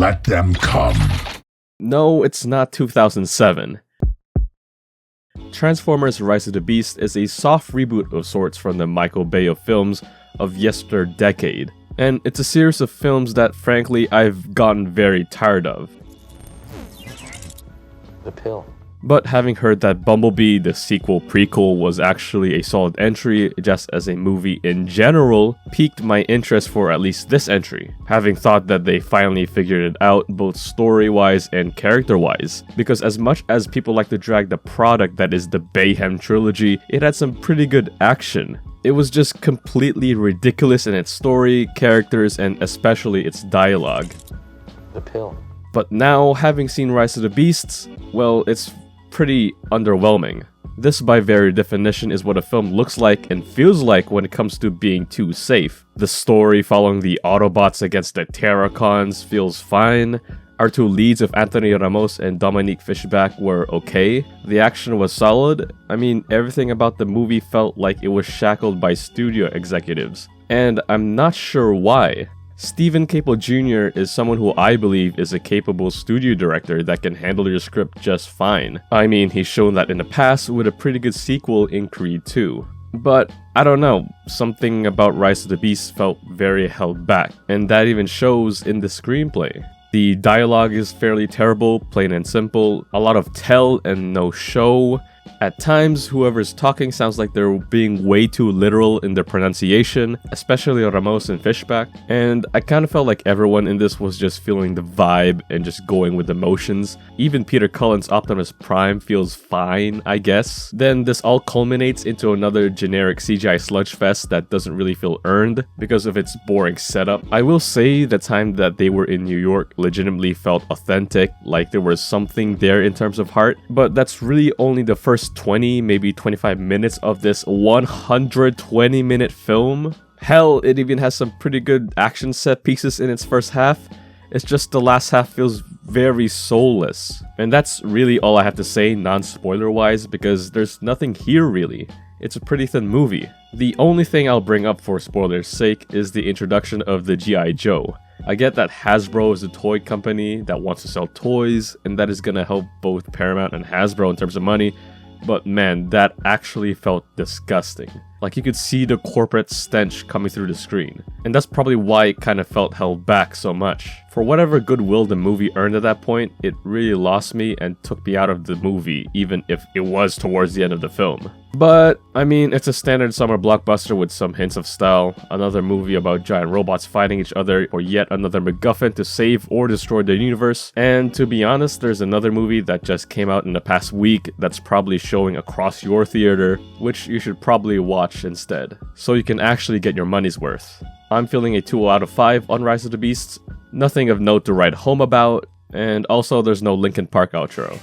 Let them come. No, it's not 2007. Transformers Rise of the Beast is a soft reboot of sorts from the Michael Bay of films of yesterdecade. And it's a series of films that, frankly, I've gotten very tired of. The pill. But having heard that Bumblebee, the sequel prequel, was actually a solid entry just as a movie in general, piqued my interest for at least this entry, having thought that they finally figured it out both story-wise and character-wise. Because as much as people like to drag the product that is the Bayhem trilogy, it had some pretty good action. It was just completely ridiculous in its story, characters, and especially its dialogue. The pill. But now, having seen Rise of the Beasts, well, it's pretty underwhelming. This, by very definition, is what a film looks like and feels like when it comes to being too safe. The story following the Autobots against the Terracons feels fine. Our two leads of Anthony Ramos and Dominique Fishback were okay. The action was solid. I mean, everything about the movie felt like it was shackled by studio executives. And I'm not sure why. Stephen Caple Jr. is someone who I believe is a capable studio director that can handle your script just fine. I mean, he's shown that in the past with a pretty good sequel in Creed 2. But I don't know, something about Rise of the Beast felt very held back, and that even shows in the screenplay. The dialogue is fairly terrible, plain and simple, a lot of tell and no show. At times, whoever's talking sounds like they're being way too literal in their pronunciation, especially Ramos and Fishback, and I kind of felt like everyone in this was just feeling the vibe and just going with emotions. Even Peter Cullen's Optimus Prime feels fine, I guess. Then this all culminates into another generic CGI sludge fest that doesn't really feel earned because of its boring setup. I will say the time that they were in New York legitimately felt authentic, like there was something there in terms of heart, but that's really only the first 20, maybe 25 minutes of this 120-minute film. Hell, it even has some pretty good action set pieces in its first half. It's just the last half feels very soulless. And that's really all I have to say non-spoiler wise, because there's nothing here really. It's a pretty thin movie. The only thing I'll bring up for spoilers' sake is the introduction of the G.I. Joe. I get that Hasbro is a toy company that wants to sell toys, and that is gonna help both Paramount and Hasbro in terms of money, but man, that actually felt disgusting. Like you could see the corporate stench coming through the screen. And that's probably why it kind of felt held back so much. For whatever goodwill the movie earned at that point, it really lost me and took me out of the movie, even if it was towards the end of the film. But, I mean, it's a standard summer blockbuster with some hints of style, another movie about giant robots fighting each other, or yet another MacGuffin to save or destroy the universe. And to be honest, there's another movie that just came out in the past week that's probably showing across your theater, which you should probably watch instead, so you can actually get your money's worth. I'm feeling a 2 out of 5 on Rise of the Beasts, nothing of note to write home about, and also there's no Linkin Park outro.